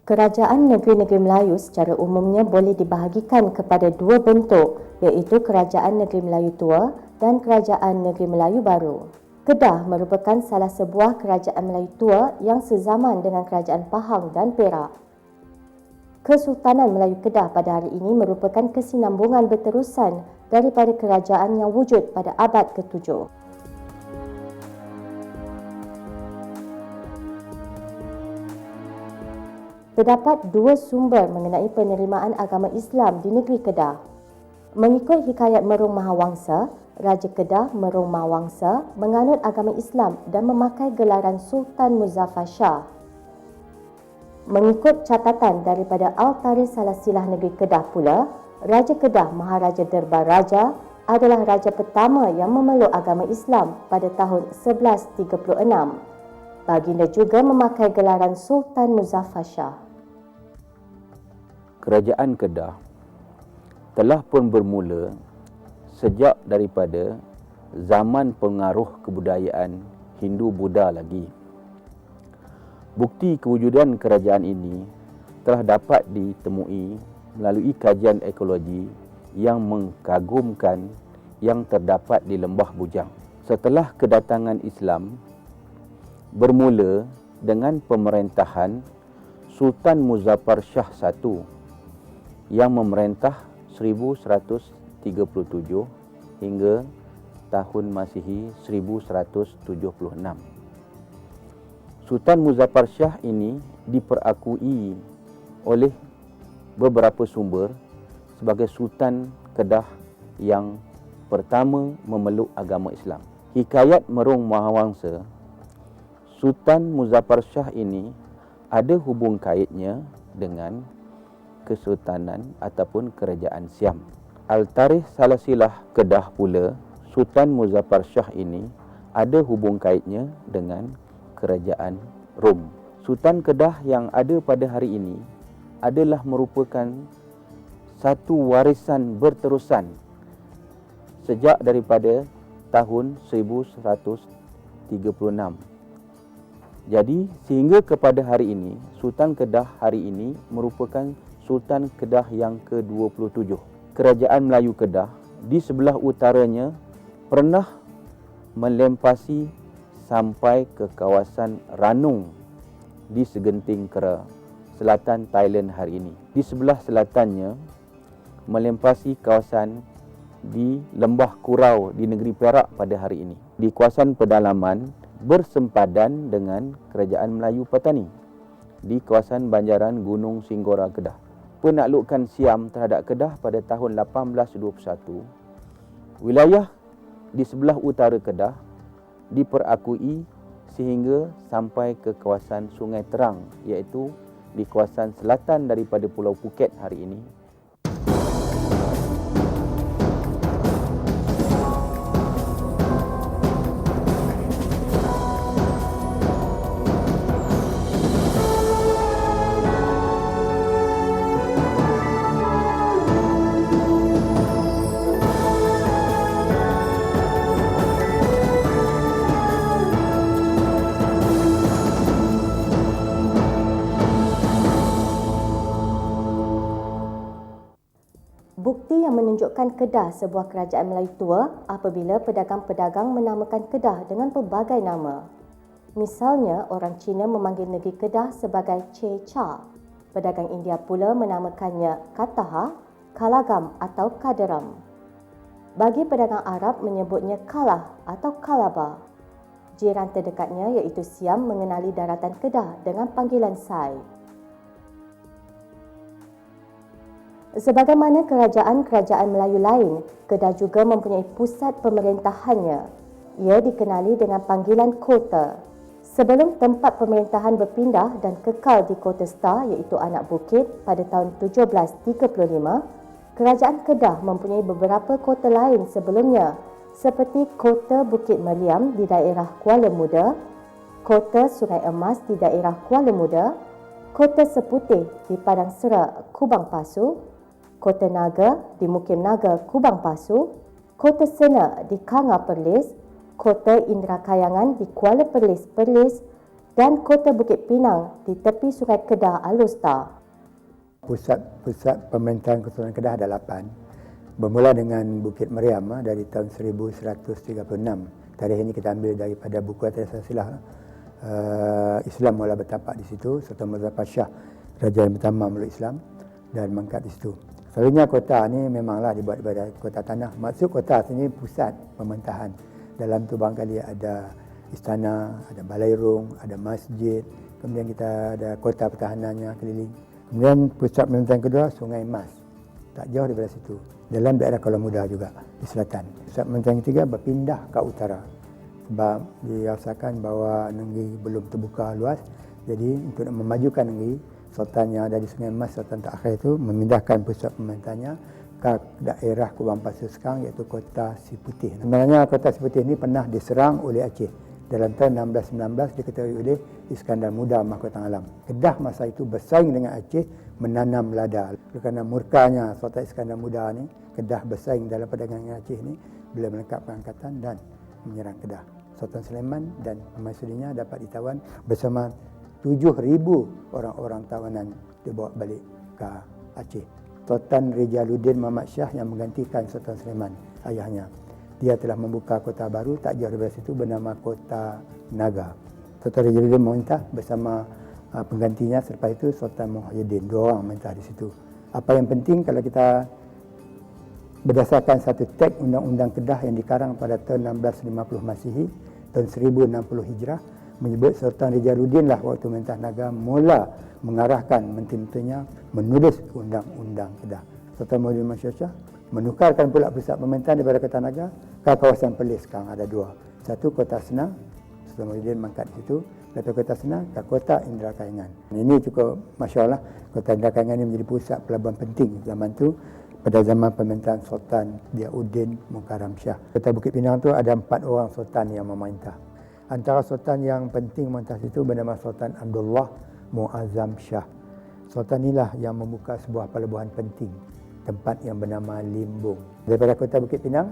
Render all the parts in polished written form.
Kerajaan negeri-negeri Melayu secara umumnya boleh dibahagikan kepada dua bentuk, iaitu Kerajaan Negeri Melayu Tua dan Kerajaan Negeri Melayu Baru. Kedah merupakan salah sebuah kerajaan Melayu tua yang sezaman dengan Kerajaan Pahang dan Perak. Kesultanan Melayu Kedah pada hari ini merupakan kesinambungan berterusan daripada kerajaan yang wujud pada abad ke-7. Terdapat dua sumber mengenai penerimaan agama Islam di negeri Kedah. Mengikut hikayat Merung Mahawangsa, Raja Kedah Merung Mahawangsa menganut agama Islam dan memakai gelaran Sultan Muzaffar Shah. Mengikut catatan daripada Al-Tarikh Salasilah Negeri Kedah pula, Raja Kedah Maharaja Derbar Raja adalah raja pertama yang memeluk agama Islam pada tahun 1136. Baginda juga memakai gelaran Sultan Muzaffar Shah. Kerajaan Kedah telah pun bermula sejak daripada zaman pengaruh kebudayaan Hindu-Buddha lagi. Bukti kewujudan kerajaan ini telah dapat ditemui melalui kajian ekologi yang mengagumkan yang terdapat di Lembah Bujang. Setelah kedatangan Islam bermula dengan pemerintahan Sultan Muzaffar Shah I yang memerintah 1137 hingga tahun Masihi 1176. Sultan Muzaffar Shah ini diperakui oleh beberapa sumber sebagai Sultan Kedah yang pertama memeluk agama Islam. Hikayat Merung Mahawangsa, Sultan Muzaffar Shah ini ada hubung kaitnya dengan Kesultanan ataupun Kerajaan Siam. Al-Tarikh Salasilah Kedah pula, Sultan Muzaffar Shah ini ada hubung kaitnya dengan Kerajaan Rom. Sultan Kedah yang ada pada hari ini adalah merupakan satu warisan berterusan sejak daripada tahun 1136. Jadi sehingga kepada hari ini, Sultan Kedah hari ini merupakan Sultan Kedah yang ke-27. Kerajaan Melayu Kedah di sebelah utaranya pernah melempasi sampai ke kawasan Ranong di segenting Kera, selatan Thailand hari ini. Di sebelah selatannya melempasi kawasan di Lembah Kurau di negeri Perak pada hari ini. Di kawasan pedalaman bersempadan dengan Kerajaan Melayu Patani di kawasan banjaran Gunung Singgora Kedah. Penaklukan Siam terhadap Kedah pada tahun 1821, wilayah di sebelah utara Kedah diperakui sehingga sampai ke kawasan Sungai Terang, iaitu di kawasan selatan daripada Pulau Phuket hari ini. Bukti yang menunjukkan Kedah sebuah kerajaan Melayu tua apabila pedagang-pedagang menamakan Kedah dengan pelbagai nama. Misalnya, orang Cina memanggil negeri Kedah sebagai Checha. Pedagang India pula menamakannya Kataha, Kalagam atau Kaderam. Bagi pedagang Arab menyebutnya Kalah atau Kalaba. Jiran terdekatnya iaitu Siam mengenali daratan Kedah dengan panggilan Sai. Sebagaimana kerajaan-kerajaan Melayu lain, Kedah juga mempunyai pusat pemerintahannya. Ia dikenali dengan panggilan kota. Sebelum tempat pemerintahan berpindah dan kekal di Kota Star iaitu Anak Bukit pada tahun 1735, Kerajaan Kedah mempunyai beberapa kota lain sebelumnya seperti Kota Bukit Meriam di daerah Kuala Muda, Kota Sungai Emas di daerah Kuala Muda, Kota Seputih di Padang Serak, Kubang Pasu, Kota Naga di Mukim Naga, Kubang Pasu, Kota Sena di Kanga Perlis, Kota Indra Kayangan di Kuala Perlis, dan Kota Bukit Pinang di tepi Sungai Kedah Alor. Pusat pemerintahan Kesultanan Kedah ada 8. Bermula dengan Bukit Meriam dari tahun 1136. Tarikh ini kita ambil daripada buku At-Tasilah. Islam mula bertapak di situ. Sultan Muzaffar Shah, raja yang pertama meluk Islam, dan mangkat di situ. Selalunya kota ni memanglah dibuat daripada kota tanah. Maksud kota sini pusat pemerintahan. Dalam tu barangkali ada istana, ada balai rung, ada masjid. Kemudian kita ada kota pertahanannya keliling. Kemudian pusat pemerintahan kedua Sungai Mas, tak jauh daripada situ. Dalam daerah Kuala Muda juga di selatan. Pusat pemerintahan ketiga berpindah ke utara sebab dirasakan bahawa negeri belum terbuka luas. Jadi untuk memajukan negeri, Sultan yang ada di Sungai Mas, Sultan terakhir itu memindahkan pusat pemerintahannya ke daerah Kubang Pasir sekarang, iaitu Kota Siputih. Sebenarnya Kota Siputih ini pernah diserang oleh Aceh. Dalam tahun 1619 diketahui oleh Iskandar Muda Mahkota Alam. Kedah masa itu bersaing dengan Aceh menanam lada. Kerana murkanya Sultan Iskandar Muda ni, Kedah bersaing dalam perdagangan Aceh ni bila melengkapkan angkatan dan menyerang Kedah. Sultan Sulaiman dan pemaisurinya dapat ditawan bersama 7,000 orang-orang tawanan dibawa balik ke Aceh. Sultan Rijaluddin Muhammad Shah yang menggantikan Sultan Sulaiman, ayahnya. Dia telah membuka kota baru tak jauh dari situ bernama Kota Naga. Sultan Rijaluddin memerintah bersama penggantinya, selepas itu Sultan Muhyiddin. 2 orang memerintah di situ. Apa yang penting kalau kita berdasarkan satu teks Undang-Undang Kedah yang dikarang pada tahun 1650 Masihi, tahun 1060 Hijrah, menyebut Sultan Rijaluddin lah waktu memerintah Naga mula mengarahkan menteri-menterinya menulis Undang-Undang Kedah. Sultan Muhyiddin Shah menukarkan pula pusat pemerintahan daripada Kota Naga ke kawasan Perlis. Sekarang ada 2. Satu Kota Senang, Sultan Muhyiddin mangkat di situ. Dari Kota Senang ke Kota Indrakaingan. Ini cukup masya-Allah, Kota Indrakaingan ini menjadi pusat pelabuhan penting zaman tu pada zaman pemerintahan Sultan Diauddin Mukarram Shah. Kota Bukit Pinang tu ada 4 orang sultan yang memerintah. Antara sultan yang penting memerintah situ bernama Sultan Abdullah Muazzam Shah. Sultan inilah yang membuka sebuah pelabuhan penting, tempat yang bernama Limbung. Daripada Kota Bukit Pinang,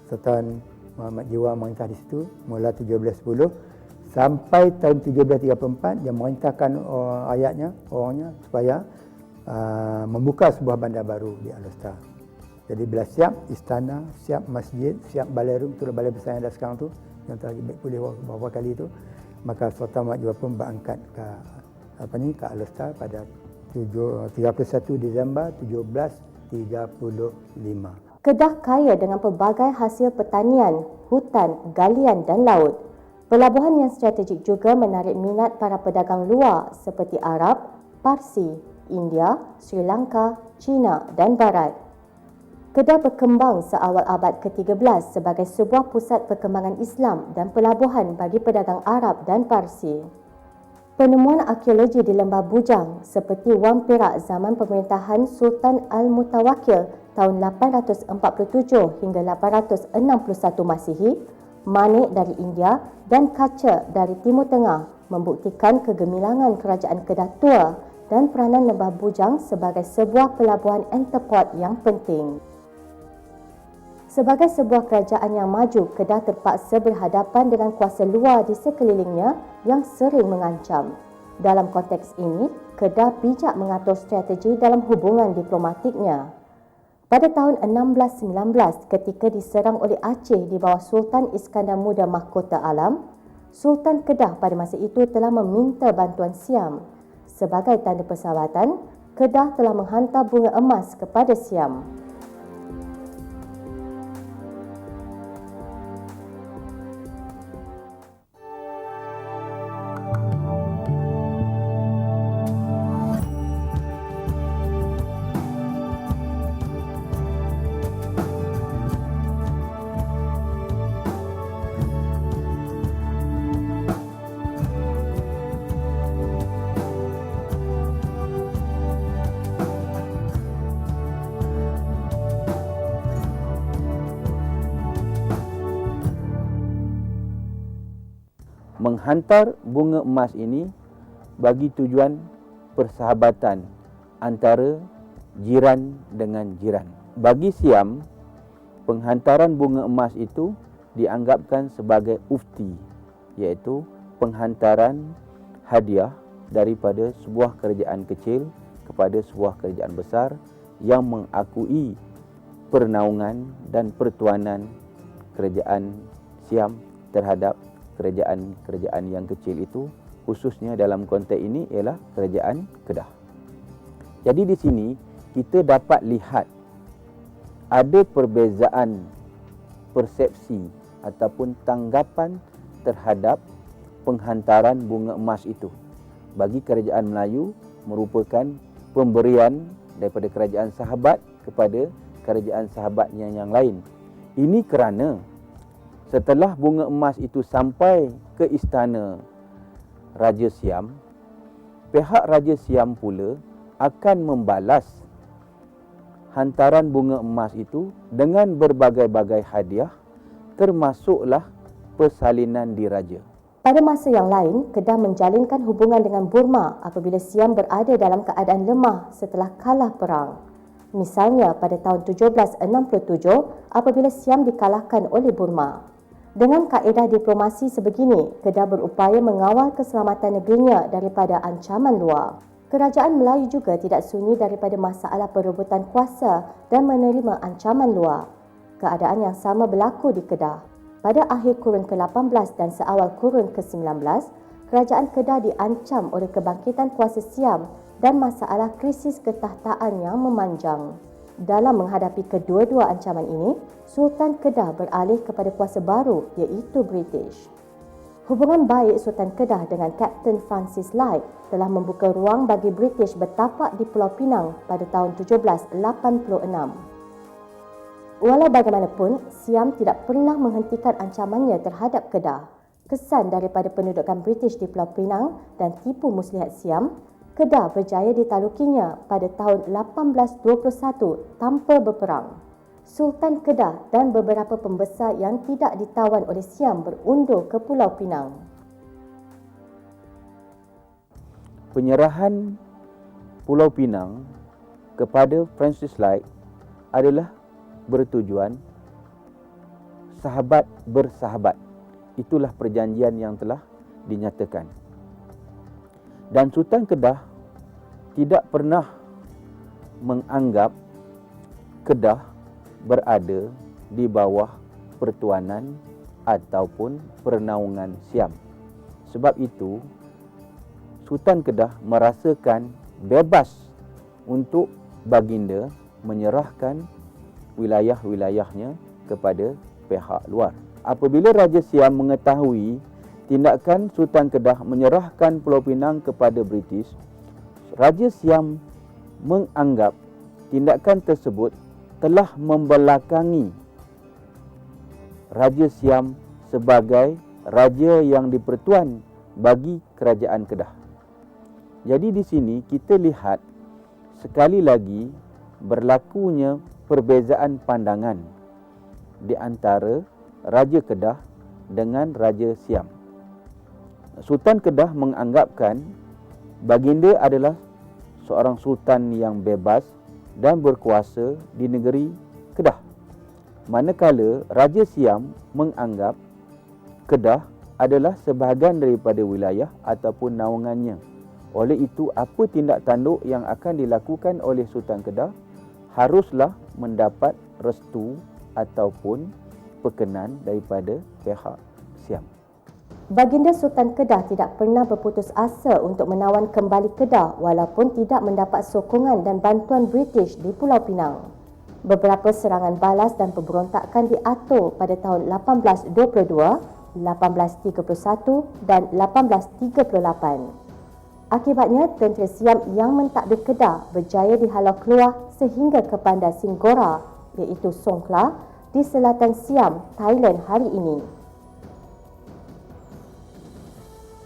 Sultan Muhammad Jiwa memerintah di situ mula 1710 sampai tahun 1734. Dia memerintahkan orangnya supaya membuka sebuah bandar baru di Alor. Jadi bila siap istana, siap masjid, siap balai rum, itulah balai besar yang ada sekarang tu, yang telah dibuat pulih beberapa kali itu, maka Sultan Muhammad Jiwa pun berangkat ke Alor pada 31 Disember 1735. Kedah kaya dengan pelbagai hasil pertanian, hutan, galian dan laut. Pelabuhan yang strategik juga menarik minat para pedagang luar seperti Arab, Parsi, India, Sri Lanka, China dan Barat. Kedah berkembang seawal abad ke-13 sebagai sebuah pusat perkembangan Islam dan pelabuhan bagi pedagang Arab dan Parsi. Penemuan arkeologi di Lembah Bujang seperti Wang Perak zaman pemerintahan Sultan Al-Mutawakkil tahun 847 hingga 861 Masihi, manik dari India dan kaca dari Timur Tengah membuktikan kegemilangan kerajaan Kedah Tua dan peranan Lembah Bujang sebagai sebuah pelabuhan entrepot yang penting. Sebagai sebuah kerajaan yang maju, Kedah terpaksa berhadapan dengan kuasa luar di sekelilingnya yang sering mengancam. Dalam konteks ini, Kedah bijak mengatur strategi dalam hubungan diplomatiknya. Pada tahun 1619, ketika diserang oleh Aceh di bawah Sultan Iskandar Muda Mahkota Alam, Sultan Kedah pada masa itu telah meminta bantuan Siam. Sebagai tanda persahabatan, Kedah telah menghantar bunga emas kepada Siam. Menghantar bunga emas ini bagi tujuan persahabatan antara jiran dengan jiran. Bagi Siam, penghantaran bunga emas itu dianggapkan sebagai ufti, iaitu penghantaran hadiah daripada sebuah kerajaan kecil kepada sebuah kerajaan besar yang mengakui pernaungan dan pertuanan kerajaan Siam terhadap kerajaan-kerajaan yang kecil itu, khususnya dalam konteks ini ialah kerajaan Kedah. Jadi di sini kita dapat lihat ada perbezaan persepsi ataupun tanggapan terhadap penghantaran bunga emas itu. Bagi kerajaan Melayu merupakan pemberian daripada kerajaan sahabat kepada kerajaan sahabatnya yang lain. Ini kerana setelah bunga emas itu sampai ke istana Raja Siam, pihak Raja Siam pula akan membalas hantaran bunga emas itu dengan berbagai-bagai hadiah, termasuklah persalinan diraja. Pada masa yang lain, Kedah menjalinkan hubungan dengan Burma apabila Siam berada dalam keadaan lemah setelah kalah perang. Misalnya pada tahun 1767 apabila Siam dikalahkan oleh Burma. Dengan kaedah diplomasi sebegini, Kedah berupaya mengawal keselamatan negerinya daripada ancaman luar. Kerajaan Melayu juga tidak sunyi daripada masalah perebutan kuasa dan menerima ancaman luar. Keadaan yang sama berlaku di Kedah. Pada akhir kurun ke-18 dan seawal kurun ke-19, kerajaan Kedah diancam oleh kebangkitan kuasa Siam dan masalah krisis ketahtaan yang memanjang. Dalam menghadapi kedua-dua ancaman ini, Sultan Kedah beralih kepada kuasa baru iaitu British. Hubungan baik Sultan Kedah dengan Kapten Francis Light telah membuka ruang bagi British bertapak di Pulau Pinang pada tahun 1786. Walau bagaimanapun, Siam tidak pernah menghentikan ancamannya terhadap Kedah. Kesan daripada pendudukan British di Pulau Pinang dan tipu muslihat Siam, Kedah berjaya ditalukinya pada tahun 1821 tanpa berperang. Sultan Kedah dan beberapa pembesar yang tidak ditawan oleh Siam berundur ke Pulau Pinang. Penyerahan Pulau Pinang kepada Francis Light adalah bertujuan sahabat bersahabat. Itulah perjanjian yang telah dinyatakan. Dan Sultan Kedah tidak pernah menganggap Kedah berada di bawah pertuanan ataupun pernaungan Siam. Sebab itu, Sultan Kedah merasakan bebas untuk baginda menyerahkan wilayah-wilayahnya kepada pihak luar. Apabila Raja Siam mengetahui tindakan Sultan Kedah menyerahkan Pulau Pinang kepada British, Raja Siam menganggap tindakan tersebut telah membelakangi Raja Siam sebagai raja yang dipertuan bagi kerajaan Kedah. Jadi di sini kita lihat sekali lagi berlakunya perbezaan pandangan di antara Raja Kedah dengan Raja Siam. Sultan Kedah menganggapkan baginda adalah seorang sultan yang bebas dan berkuasa di negeri Kedah. Manakala Raja Siam menganggap Kedah adalah sebahagian daripada wilayah ataupun naungannya. Oleh itu, apa tindak tanduk yang akan dilakukan oleh Sultan Kedah haruslah mendapat restu ataupun perkenan daripada pihak Siam. Baginda Sultan Kedah tidak pernah berputus asa untuk menawan kembali Kedah walaupun tidak mendapat sokongan dan bantuan British di Pulau Pinang. Beberapa serangan balas dan pemberontakan diatur pada tahun 1822, 1831 dan 1838. Akibatnya, tentera Siam yang mentadbir Kedah berjaya dihalau keluar sehingga ke bandar Singgora iaitu Songkhla di selatan Siam, Thailand hari ini.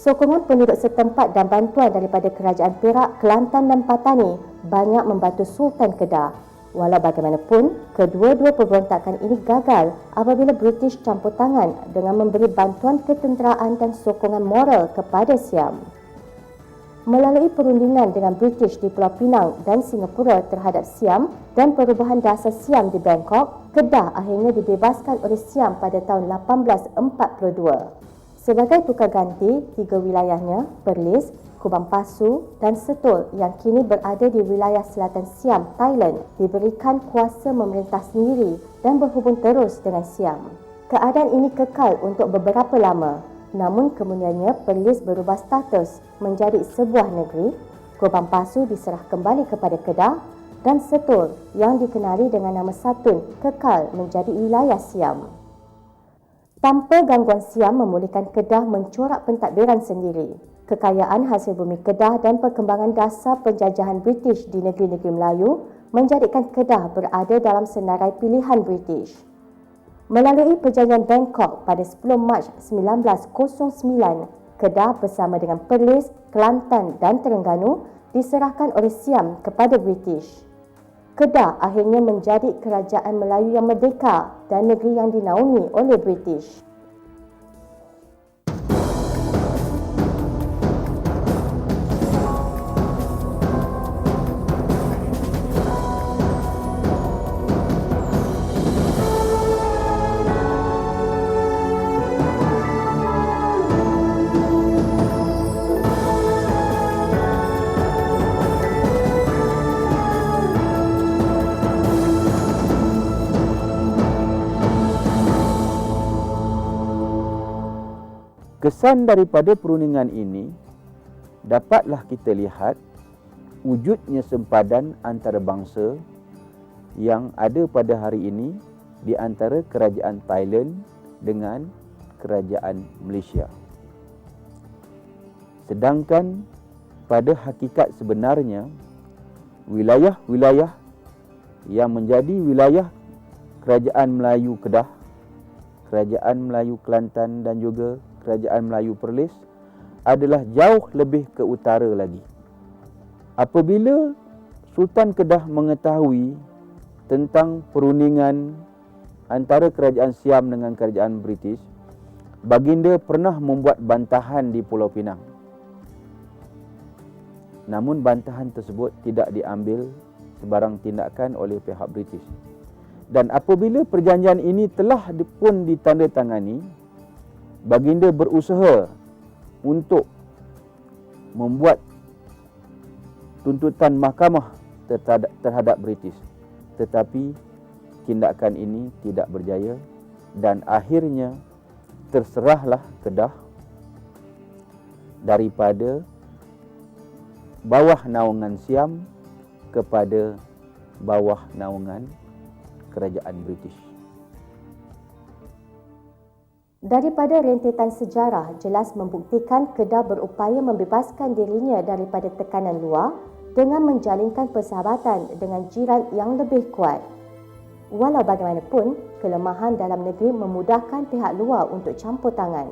Sokongan penduduk setempat dan bantuan daripada kerajaan Perak, Kelantan dan Patani banyak membantu Sultan Kedah. Walau bagaimanapun, kedua-dua pemberontakan ini gagal apabila British campur tangan dengan memberi bantuan ketenteraan dan sokongan moral kepada Siam. Melalui perundingan dengan British di Pulau Pinang dan Singapura terhadap Siam dan perubahan dasar Siam di Bangkok, Kedah akhirnya dibebaskan oleh Siam pada tahun 1842. Sebagai tukar ganti, 3 wilayahnya, Perlis, Kubang Pasu dan Setul yang kini berada di wilayah selatan Siam, Thailand, diberikan kuasa memerintah sendiri dan berhubung terus dengan Siam. Keadaan ini kekal untuk beberapa lama, namun kemudiannya Perlis berubah status menjadi sebuah negeri, Kubang Pasu diserah kembali kepada Kedah dan Setul yang dikenali dengan nama Satun kekal menjadi wilayah Siam. Tanpa gangguan Siam memulihkan Kedah mencorak pentadbiran sendiri. Kekayaan hasil bumi Kedah dan perkembangan dasar penjajahan British di negeri-negeri Melayu menjadikan Kedah berada dalam senarai pilihan British. Melalui perjanjian Bangkok pada 10 Mac 1909, Kedah bersama dengan Perlis, Kelantan dan Terengganu diserahkan oleh Siam kepada British. Kedah akhirnya menjadi kerajaan Melayu yang merdeka dan negeri yang dinaungi oleh British. Kesan daripada perundingan ini dapatlah kita lihat wujudnya sempadan antarabangsa yang ada pada hari ini di antara kerajaan Thailand dengan kerajaan Malaysia. Sedangkan pada hakikat sebenarnya wilayah-wilayah yang menjadi wilayah kerajaan Melayu Kedah, kerajaan Melayu Kelantan dan juga kerajaan Melayu Perlis adalah jauh lebih ke utara lagi. Apabila Sultan Kedah mengetahui tentang perundingan antara kerajaan Siam dengan kerajaan British, baginda pernah membuat bantahan di Pulau Pinang. Namun bantahan tersebut tidak diambil sebarang tindakan oleh pihak British. Dan apabila perjanjian ini telah pun ditandatangani, baginda berusaha untuk membuat tuntutan mahkamah terhadap British. Tetapi tindakan ini tidak berjaya dan akhirnya terserahlah Kedah daripada bawah naungan Siam kepada bawah naungan kerajaan British. Daripada rentetan sejarah jelas membuktikan Kedah berupaya membebaskan dirinya daripada tekanan luar dengan menjalinkan persahabatan dengan jiran yang lebih kuat. Walau bagaimanapun, kelemahan dalam negeri memudahkan pihak luar untuk campur tangan.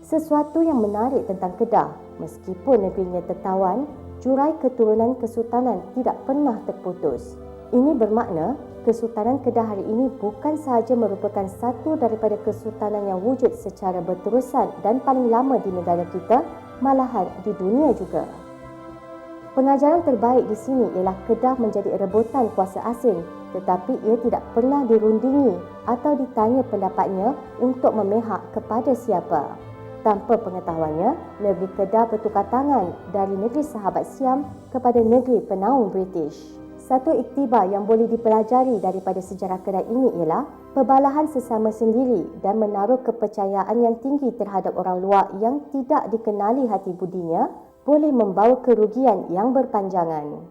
Sesuatu yang menarik tentang Kedah, meskipun negerinya tertawan, jurai keturunan kesultanan tidak pernah terputus. Ini bermakna Kesultanan Kedah hari ini bukan sahaja merupakan satu daripada kesultanan yang wujud secara berterusan dan paling lama di negara kita, malahan di dunia juga. Pengajaran terbaik di sini ialah Kedah menjadi rebutan kuasa asing, tetapi ia tidak pernah dirundingi atau ditanya pendapatnya untuk memihak kepada siapa. Tanpa pengetahuannya, negeri Kedah bertukar tangan dari negeri sahabat Siam kepada negeri penaung British. Satu iktibar yang boleh dipelajari daripada sejarah Kedah ini ialah perbalahan sesama sendiri dan menaruh kepercayaan yang tinggi terhadap orang luar yang tidak dikenali hati budinya boleh membawa kerugian yang berpanjangan.